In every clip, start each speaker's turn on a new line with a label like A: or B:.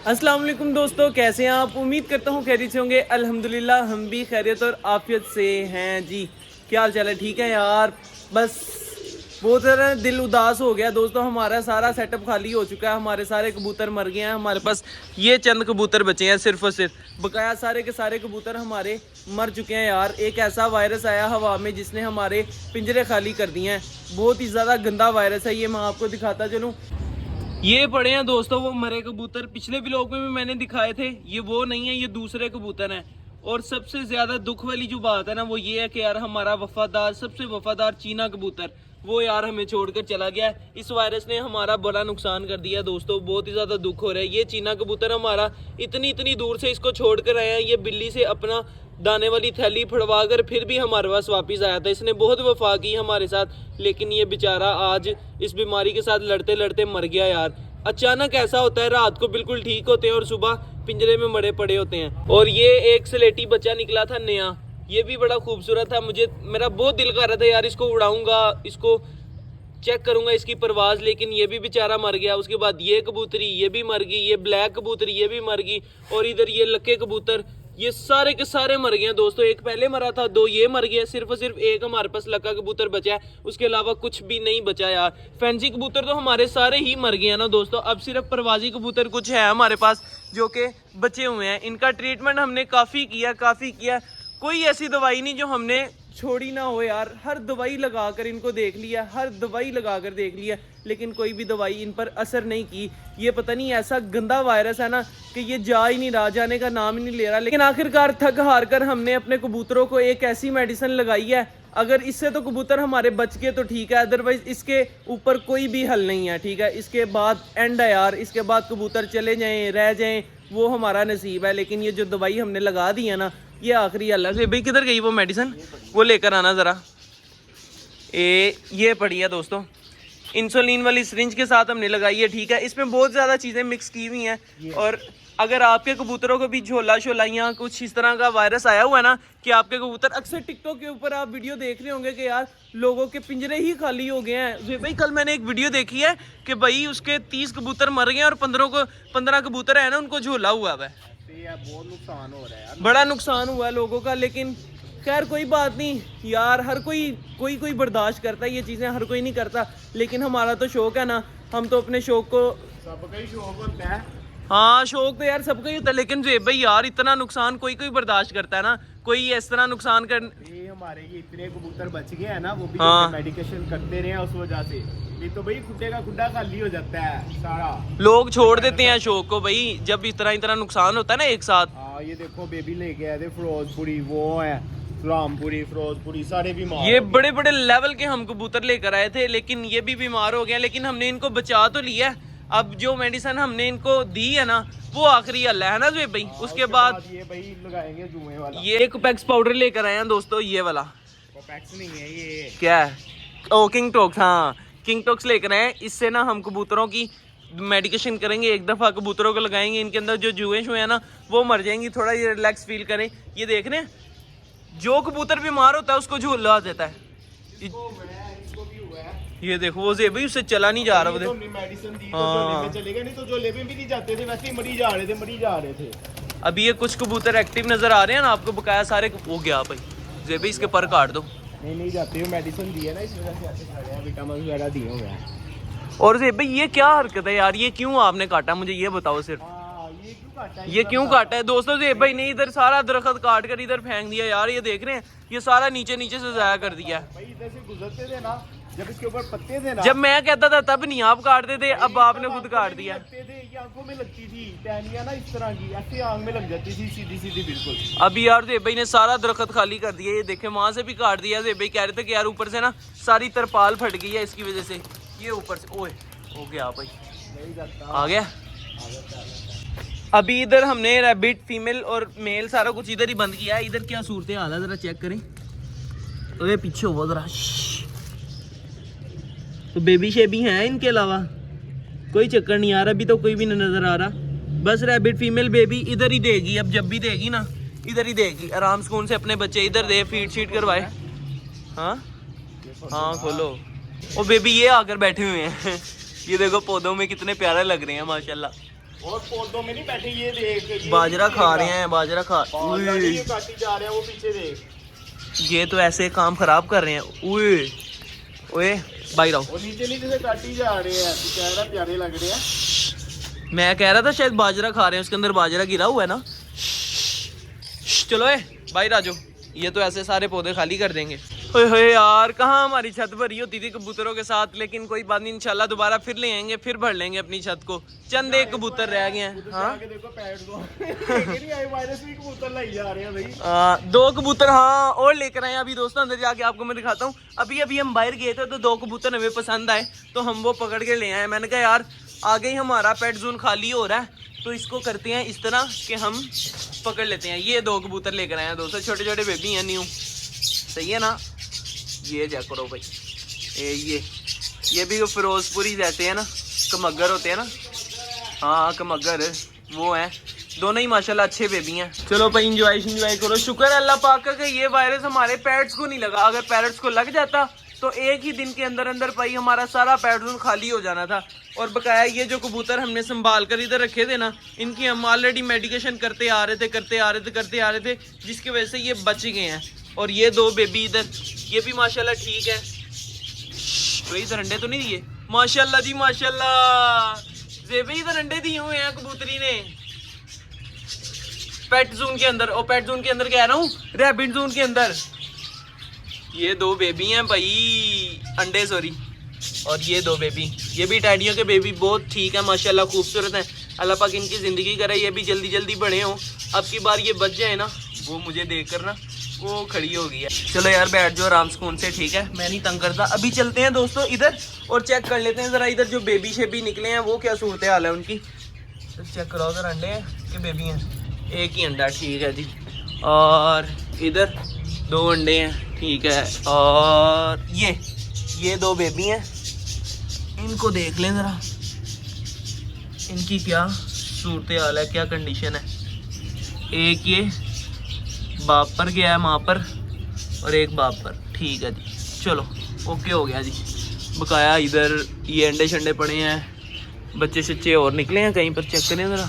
A: अस्सलाम वालेकुम दोस्तों, कैसे हैं आप? उम्मीद करता हूँ खैरियत से होंगे। अल्हम्दुलिल्लाह हम भी खैरियत और आफियत से हैं जी। क्या हाल चाल है? ठीक है यार, बस बहुत ज़्यादा दिल उदास हो गया दोस्तों। हमारा सारा सेटअप खाली हो चुका है, हमारे सारे कबूतर मर गए हैं। हमारे पास ये चंद कबूतर बचे हैं सिर्फ और सिर्फ, बकाया सारे के सारे कबूतर हमारे मर चुके हैं यार। एक ऐसा वायरस आया हवा में जिसने हमारे पिंजरे खाली कर दिए हैं। बहुत ही ज़्यादा गंदा वायरस है ये, मैं आपको दिखाता चलूँ। ये पड़े हैं दोस्तों वो मरे कबूतर, पिछले व्लॉग में भी मैंने दिखाए थे। ये वो नहीं है, ये दूसरे कबूतर हैं। और सबसे ज्यादा दुख वाली जो बात है ना वो ये है कि यार हमारा वफादार, सबसे वफादार चीना कबूतर वो यार हमें छोड़कर चला गया है। इस वायरस ने हमारा बड़ा नुकसान कर दिया दोस्तों, बहुत ही ज्यादा दुख हो रहा है। ये चीना कबूतर हमारा इतनी दूर से इसको छोड़कर आए हैं। ये बिल्ली से अपना दाने वाली थैली फड़वा कर फिर भी हमारे पास वापस आया था। इसने बहुत वफा की हमारे साथ, लेकिन ये बेचारा आज इस बीमारी के साथ लड़ते लड़ते मर गया यार। अचानक ऐसा होता है, रात को बिल्कुल ठीक होते हैं और सुबह पिंजरे में मरे पड़े होते हैं। और ये एक स्लेटी बच्चा निकला था नया, ये भी बड़ा खूबसूरत था। मेरा बहुत दिल कर रहा था यार इसको उड़ाऊंगा, इसको चेक करूंगा इसकी परवाज, लेकिन ये भी बेचारा मर गया। उसके बाद ये कबूतरी ये भी मर गई, ये ब्लैक कबूतरी ये भी मर गई, और इधर ये लक्के कबूतर ये सारे के सारे मर गए दोस्तों। एक पहले मरा था, दो ये मर गए, सिर्फ और सिर्फ एक हमारे पास लक्का कबूतर बचा है। उसके अलावा कुछ भी नहीं बचा यार। फैंसी कबूतर तो हमारे सारे ही मर गए हैं ना दोस्तों। अब सिर्फ परवाजी कबूतर कुछ है हमारे पास जो कि बचे हुए हैं। इनका ट्रीटमेंट हमने काफ़ी किया। कोई ऐसी दवाई नहीं जो हमने छोड़ी ना हो यार। हर दवाई लगाकर इनको देख लिया, हर दवाई लगाकर देख लिया, लेकिन कोई भी दवाई इन पर असर नहीं की। ये पता नहीं ऐसा गंदा वायरस है ना कि ये जा ही नहीं रहा, जाने का नाम ही नहीं ले रहा। लेकिन आखिरकार थक हार कर हमने अपने कबूतरों को एक ऐसी मेडिसिन लगाई है, अगर इससे तो कबूतर हमारे बच गए तो ठीक है, अदरवाइज इसके ऊपर कोई भी हल नहीं है। ठीक है, इसके बाद एंड है यार। इसके बाद कबूतर चले जाएं, रह जाएं, वो हमारा नसीब है। लेकिन ये जो दवाई हमने लगा दी है ना, ये आखिरी हल है। भाई किधर गई वो मेडिसिन? वो लेकर आना ज़रा। ये पड़ी है दोस्तों, इंसुलिन वाली सिरिंज के साथ हमने लगाई है। ठीक है, इसमें बहुत ज़्यादा चीज़ें मिक्स की हुई हैं। और अगर आपके कबूतरों को भी झोला या कुछ इस तरह का वायरस आया हुआ है ना कि आपके कबूतर, अक्सर टिकटॉक के ऊपर आप वीडियो देख रहे होंगे कि यार लोगों के पिंजरे ही खाली हो गए हैं। भाई कल मैंने एक वीडियो देखी है कि भाई उसके 30 कबूतर मर गए और 15 कबूतर है ना उनको झोला हुआ है।
B: बहुत नुकसान हो रहा है यार,
A: बड़ा नुकसान हुआ है लोगों का। लेकिन खैर कोई बात नहीं यार, हर कोई बर्दाश्त करता है ये चीज़ें, हर कोई नहीं करता। लेकिन हमारा तो शौक है ना, हम तो अपने शौक को,
B: सबका ही शौक होता है।
A: हाँ शौक तो यार सबका ही होता है। लेकिन जेब भाई यार इतना नुकसान कोई बर्दाश्त करता है ना, कोई इस तरह नुकसान कर।
B: ये हमारे ये इतने कबूतर बच गए हैं ना, वो भी
A: हाँ।
B: मेडिकेशन करते रहे हैं उस वजह से। ये तो भाई खुड्डे का खुड्डा खाली हो जाता है सारा।
A: लोग छोड़ देते हैं शौक को भाई, जब इस तरह नुकसान होता है ना एक साथ।
B: हाँ, ये देखो बेबी लेके आए थे फिरोजपुरी, वो है रामपुरी, फिरोजपुरी, सारे बीमार।
A: ये बड़े बड़े लेवल के हम कबूतर लेकर आए थे, लेकिन ये भी बीमार हो गए। लेकिन हमने इनको बचा तो लिया है। अब जो मेडिसिन हमने इनको दी है ना वो आखिरी हल है ना जो भाई। उसके बाद
B: ये भाई लगाएंगे जुए वाला।
A: ये कोपेक्स पाउडर लेकर आए हैं दोस्तों, ये वाला।
B: कोपेक्स नहीं है ये,
A: क्या है? ओ किंग टॉक्स, हाँ किंग टॉक्स लेकर आए हैं। इससे ना हम कबूतरों की मेडिकेशन करेंगे, एक दफ़ा कबूतरों को लगाएंगे, इनके अंदर जो जुए शुए हैं ना वो मर जाएंगी, थोड़ा ये रिलैक्स फील करें। ये देख रहे हैं, जो कबूतर बीमार होता है उसको झूला देता है। ये देखो वो जेब भाई उससे चला नहीं जा रहा।
B: तो मेडिसिन दी तो झोले में चले गए, नहीं तो झोले में भी नहीं जाते थे, वैसे ही मरी जा रहे थे।
A: अभी ये कुछ कबूतर एक्टिव नजर आ रहे हैं ना आपको, बकाया सारे हो गया भाई। जेब भाई इसके पर काट दो।
B: नहीं जाते, मेडिसिन दी है ना इस वजह से ऐसे खा रहे हैं, विटामिन वगैरह दिए हुए हैं।
A: और जेब भाई ये क्या हरकत है यार, ये क्यों आपने काटा? मुझे ये बताओ सिर्फ, ये क्यों काटा है दोस्तों? जेब भाई ने इधर सारा दरख्त काट कर इधर फेंक दिया यार। ये देख रहे हैं, ये सारा नीचे से जाया कर दिया है।
B: भाई इधर से गुजरते थे ना, जब इसके ऊपर पत्ते थे ना,
A: जब मैं कहता था तब नहीं आप काटते थे, अब आपने खुद काट दिया।
B: ये आंखों में लगती थी टहनियां ना इस तरह की, ऐसे आंख में लग जाती थी सीधी बिल्कुल।
A: अभी यार जेब भाई ने सारा दरख्त खाली कर दिया। ये देखे वहां से भी काट दिया। जेब भाई कह रहे थे कि यार ऊपर से ना सारी तरपाल फट गई है इसकी वजह से। ये ऊपर से ओए हो गया भाई, आ गया। अभी इधर हमने रैबिट फीमेल और मेल सारा कुछ इधर ही बंद किया है। इधर क्या सूरत हाल है जरा चेक करें। अरे पीछे हुआ जरा। तो बेबी शेबी हैं इनके अलावा कोई चक्कर नहीं आ रहा, अभी तो कोई भी नहीं नजर आ रहा। बस रैबिट फीमेल बेबी इधर ही देगी, अब जब भी देगी ना इधर ही देगी। आराम सुकून से अपने बच्चे इधर दे, फीड शीट करवाए। हाँ हाँ खोलो। ओ बेबी ये आकर बैठे हुए हैं। ये देखो पौधों में कितने प्यारे लग रहे हैं माशाल्लाह।
B: और पौधों में नहीं बैठे, ये देख ये
A: बाजरा
B: नहीं
A: खा
B: देख
A: रहे हैं, बाजरा खा।
B: बाजरा नहीं, ये काटी जा रहा है, वो पीछे देख।
A: ये तो ऐसे काम खराब कर रहे हैं। ओए ओए बाहर आओ।
B: वो नीचे नीचे से काटी जा रहे हैं, बेचारा प्यारे लग रहे हैं।
A: मैं कह रहा था शायद बाजरा खा रहे हैं, उसके अंदर बाजरा गिरा हुआ है ना। चलो बाहर आ जाओ, ये तो ऐसे सारे पौधे खाली कर देंगे। ओए होए यार, कहाँ हमारी छत भरी होती थी कबूतरों के साथ, लेकिन कोई बात नहीं, इंशाल्लाह दोबारा फिर ले आएंगे, फिर भर लेंगे अपनी छत को। चंद एक कबूतर रह गए हैं। हाँ
B: देखो पैड दो वायरस भी कबूतर लाई जा रहे हैं भाई।
A: 2 कबूतर हाँ और लेकर आए अभी दोस्तों, अंदर जाके आपको मैं दिखाता हूँ। अभी हम बाहर गए थे तो 2 कबूतर हमें पसंद आए तो हम वो पकड़ के ले आए। मैंने कहा यार आगे ही हमारा पेट जोन खाली हो रहा है, तो इसको करते हैं इस तरह कि हम पकड़ लेते हैं। ये 2 कबूतर लेकर आए हैं दोस्तों, छोटे छोटे बेबी हैं न्यू, सही है ना। ये चेक करो भाई, ये भी फिरोजपुरी रहते हैं ना, कमगर होते हैं ना। हाँ कमगर वो हैं, दोनों ही माशाल्लाह अच्छे बेबी हैं। चलो भाई इंजॉय करो। शुक्र है अल्लाह पाक का कि ये वायरस हमारे पेट्स को नहीं लगा। अगर पेरेंट्स को लग जाता तो एक ही दिन के अंदर अंदर भाई हमारा सारा पेट जोन खाली हो जाना था। और बकाया ये जो कबूतर हमने संभाल कर इधर रखे थे ना, इनकी हम ऑलरेडी मेडिकेशन करते आ रहे थे, जिसकी वजह से ये बच गए हैं। और ये 2 बेबी इधर, ये भी माशाल्लाह ठीक है। तो इधर अंडे तो नहीं दिए, माशाल्लाह जी माशाल्लाह। जेबे इधर अंडे दिए हुए हैं कबूतरी ने पेट जोन के अंदर। और पेट जोन के अंदर कह रहा हूँ, रैबिट जोन के अंदर। ये 2 बेबी हैं भाई, अंडे सॉरी। और ये 2 बेबी, ये भी टैडियों के बेबी, बहुत ठीक है माशाल्लाह, खूबसूरत है। अल्लाह पाक इनकी ज़िंदगी करे, ये भी जल्दी जल्दी बड़े हों। अब की बार ये बच जाए ना, वो मुझे देख कर ना वो खड़ी हो गई है। चलो यार बैठ जाओ आराम सुकून से, ठीक है, मैं नहीं तंग करता। अभी चलते हैं दोस्तों इधर और चेक कर लेते हैं ज़रा इधर जो बेबी शेबी निकले हैं वो क्या सूरत हाल है उनकी। तो चेक करो उधर अंडे हैं कि बेबी हैं। एक ही अंडा, ठीक है जी। और इधर 2 अंडे हैं, ठीक है। और ये 2 बेबी हैं, इनको देख लें ज़रा, इनकी क्या सूरत हाल है, क्या कंडीशन है। एक ये बाप पर गया है, माँ पर, और एक बाप पर, ठीक है जी। चलो ओके हो गया जी। बकाया इधर ये अंडे शंडे पड़े हैं, बच्चे शच्चे और निकले हैं कहीं पर, चेक करें ज़रा।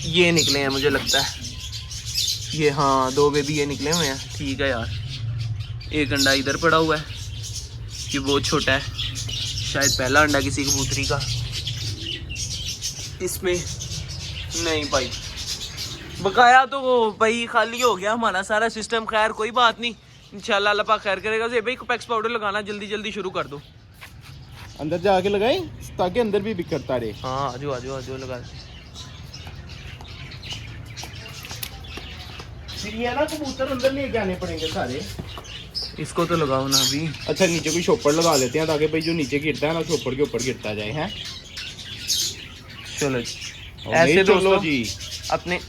A: ये निकले हैं मुझे लगता है, ये हाँ 2 बेबी ये निकले हुए हैं, ठीक है यार। एक अंडा इधर पड़ा हुआ है, ये बहुत छोटा है, शायद पहला अंडा किसी कबूतरी का। इसमें नहीं भाई, बकाया तो भाई खाली हो गया हमारा सारा सिस्टम। खैर कोई बात नहीं, इंशाल्लाह अल्लाह पाक खैर करेगा। तो भाई कोपेक्स पाउडर लगाना जल्दी जल्दी शुरू कर दो।
B: अंदर जाके लगाई ताकि अंदर भी बिखरता रहे।
A: हाँ आजो लगा।
B: फिर ये ना कबूतर अंदर लेके आने पड़ेंगे सारे।
A: इसको तो लगाओ ना अभी।
B: अच्छा नीचे कोई शॉपर लगा लेते हैं ताकि भाई जो नीचे गिरता है ना शॉपर के ऊपर गिरता जाए। हैं
A: चलो जी ऐसे दोस्तों जी अपने,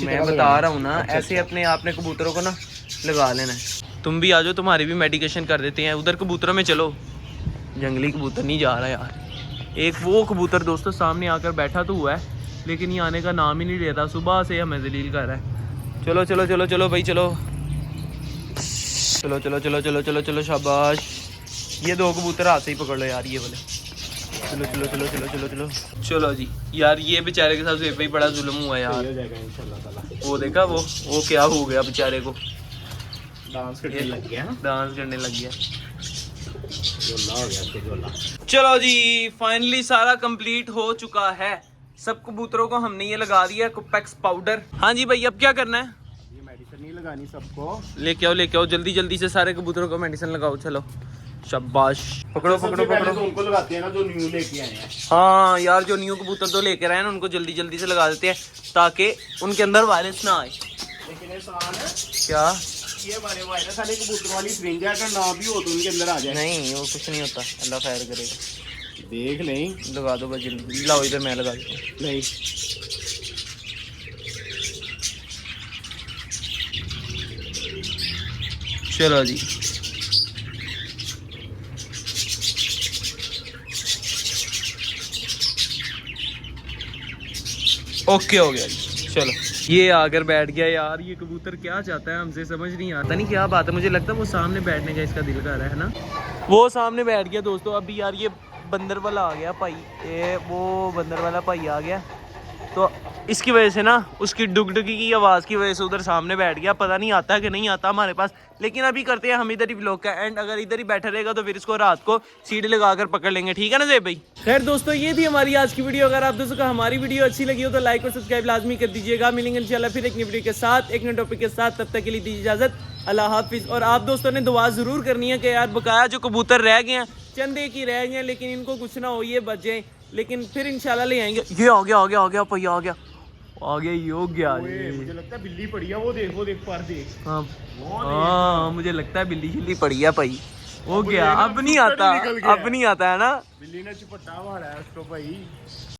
A: मैं बता रहा हूँ ना, ऐसे अपने आपने कबूतरों को ना लगा लेना है। तुम भी आ जाओ, तुम्हारी भी मेडिकेशन कर देते हैं। उधर कबूतरों में चलो, जंगली कबूतर नहीं जा रहा यार। एक वो कबूतर दोस्तों सामने आकर बैठा तो हुआ है, लेकिन ये आने का नाम ही नहीं लेता, सुबह से हमें जलील कर रहा है। चलो चलो चलो चलो भाई चलो चलो चलो चलो चलो चलो चलो शाबाश। ये 2 कबूतर हाथ से ही पकड़ लो यार, ये वाले। चलो चलो चलो चलो चलो चलो चलो जी। यार ये बेचारे के साथ भाई बड़ा जुल्म हुआ यार। वो देखा वो क्या हो गया बेचारे को,
B: डांस करने लग गया।
A: चलो जी फाइनली सारा कंप्लीट हो चुका है। सब कबूतरों को हमने ये लगा दिया कोपेक्स पाउडर। हाँ जी भाई, अब क्या करना है?
B: ये मेडिसिन नहीं लगानी, सबको
A: लेके आओ जल्दी जल्दी से सारे कबूतरों को मेडिसिन लगाओ। चलो शाबाश, पकड़ो पकड़ो पकड़ो।
B: तो उनको लगाते हैं ना जो न्यू लेके आए हैं।
A: हाँ यार जो न्यू कबूतर तो लेकर आए हैं उनको जल्दी जल्दी से लगा देते हैं ताकि उनके अंदर वायरस ना आए।
B: लेकिन एहसान है
A: क्या
B: ये हमारे वायरस सारे कबूतर वाली सिरिंज है, अगर ना भी हो तो उनके अंदर आ जाए।
A: नहीं वो कुछ नहीं होता, अल्लाह खैर करेगा।
B: देख नहीं
A: लगा दो बस जल्दी, लाओ इधर मैं लगा देता हूँ।
B: नहीं
A: चलो जी ओके हो गया जी। चलो ये आकर बैठ गया यार। ये कबूतर क्या चाहता है हमसे समझ नहीं आता, नहीं क्या बात है। मुझे लगता है वो सामने बैठने का इसका दिल कर रहा है ना, वो सामने बैठ गया दोस्तों। अभी यार ये बंदर वाला आ गया भाई, ये वो बंदर वाला भाई आ गया, तो इसकी वजह से ना उसकी डुगडुगी की आवाज़ की वजह से उधर सामने बैठ गया। पता नहीं आता कि नहीं आता हमारे पास, लेकिन अभी करते हैं हम इधर ही व्लॉग का एंड। अगर इधर ही बैठा रहेगा तो फिर इसको रात को सीढ़ी लगाकर पकड़ लेंगे, ठीक है ना ज़ेब भाई। खैर दोस्तों, ये थी हमारी आज की वीडियो। अगर आप दोस्तों को हमारी वीडियो अच्छी लगी हो तो लाइक और सब्सक्राइब लाजमी कर दीजिएगा। मिलेंगे इंशाल्लाह फिर एक नई वीडियो के साथ, एक नए टॉपिक के साथ। तब तक के लिए दीजिए इजाजत, अल्लाह हाफिज़। और आप दोस्तों ने दुआ ज़रूर करनी है कि यार बकाया जो कबूतर रह गए हैं, चंदे की रह गए हैं, लेकिन इनको कुछ ना हो, ये बच जाए, लेकिन फिर इंशाल्लाह ले आएंगे। ये आ गया भाई, आ गया ये हो गया।
B: मुझे लगता है बिल्ली पड़ी है, वो देख पर देख।
A: हाँ मुझे लगता है बिल्ली शिल्ली पड़ी है भाई, हो गया। अब नहीं आता है ना,
B: बिल्ली ने चपटा मारा है उसको भाई।